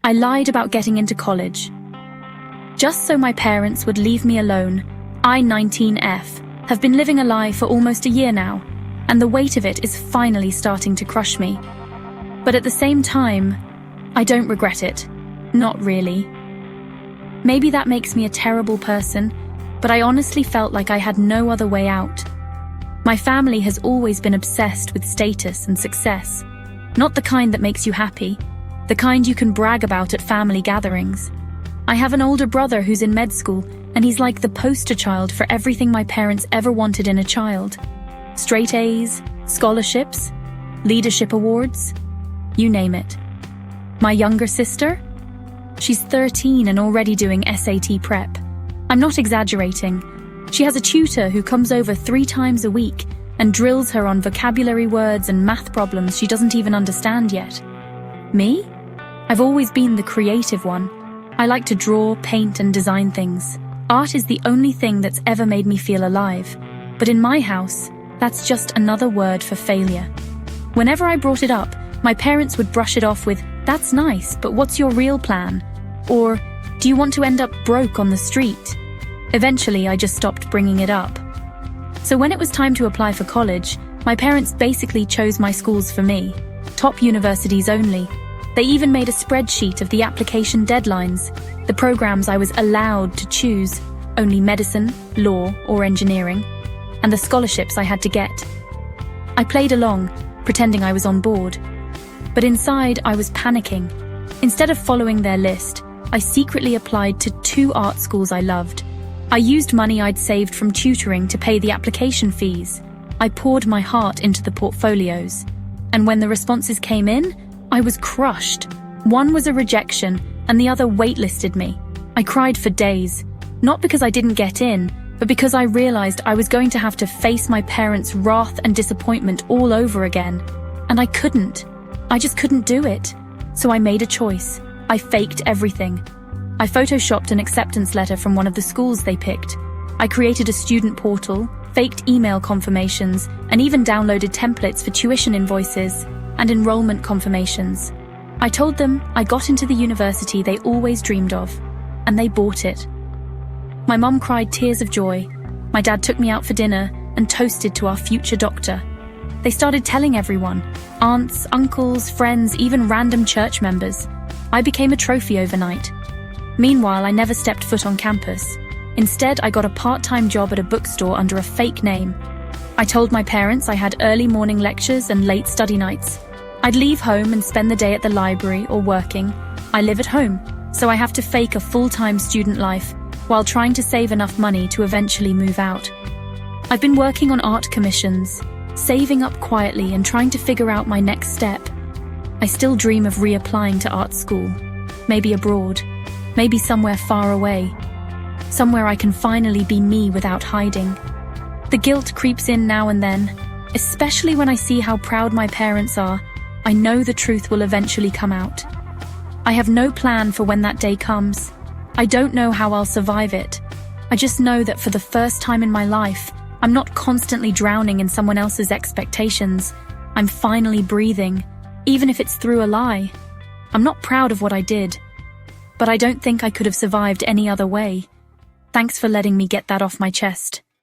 I lied about getting into college. Just so my parents would leave me alone, I, 19F, have been living a lie for almost a year now, and the weight of it is finally starting to crush me. But at the same time, I don't regret it. Not really. Maybe that makes me a terrible person, but I honestly felt like I had no other way out. My family has always been obsessed with status and success. Not the kind that makes you happy, the kind you can brag about at family gatherings. I have an older brother who's in med school, and he's like the poster child for everything my parents ever wanted in a child. Straight A's, scholarships, leadership awards, you name it. My younger sister? She's 13 and already doing SAT prep. I'm not exaggerating. She has a tutor who comes over 3 times a week and drills her on vocabulary words and math problems she doesn't even understand yet. Me? I've always been the creative one. I like to draw, paint, and design things. Art is the only thing that's ever made me feel alive. But in my house, that's just another word for failure. Whenever I brought it up, my parents would brush it off with, "That's nice, but what's your real plan?" Or, "Do you want to end up broke on the street?" Eventually, I just stopped bringing it up. So when it was time to apply for college, my parents basically chose my schools for me. Top universities only. They even made a spreadsheet of the application deadlines, the programs I was allowed to choose, only medicine, law, or engineering, and the scholarships I had to get. I played along, pretending I was on board. But inside, I was panicking. Instead of following their list, I secretly applied to 2 art schools I loved. I used money I'd saved from tutoring to pay the application fees. I poured my heart into the portfolios. And when the responses came in, I was crushed. One was a rejection, and the other waitlisted me. I cried for days, not because I didn't get in, but because I realized I was going to have to face my parents' wrath and disappointment all over again. And I couldn't. I just couldn't do it. So I made a choice. I faked everything. I photoshopped an acceptance letter from one of the schools they picked. I created a student portal, faked email confirmations, and even downloaded templates for tuition invoices and enrollment confirmations. I told them I got into the university they always dreamed of, and they bought it. My mum cried tears of joy. My dad took me out for dinner and toasted to our future doctor. They started telling everyone, aunts, uncles, friends, even random church members. I became a trophy overnight. Meanwhile, I never stepped foot on campus. Instead, I got a part-time job at a bookstore under a fake name. I told my parents I had early morning lectures and late study nights. I'd leave home and spend the day at the library or working. I live at home, so I have to fake a full-time student life while trying to save enough money to eventually move out. I've been working on art commissions, saving up quietly and trying to figure out my next step. I still dream of reapplying to art school, maybe abroad, maybe somewhere far away, somewhere I can finally be me without hiding. The guilt creeps in now and then, especially when I see how proud my parents are. I know the truth will eventually come out. I have no plan for when that day comes. I don't know how I'll survive it. I just know that for the first time in my life, I'm not constantly drowning in someone else's expectations. I'm finally breathing, even if it's through a lie. I'm not proud of what I did, but I don't think I could have survived any other way. Thanks for letting me get that off my chest.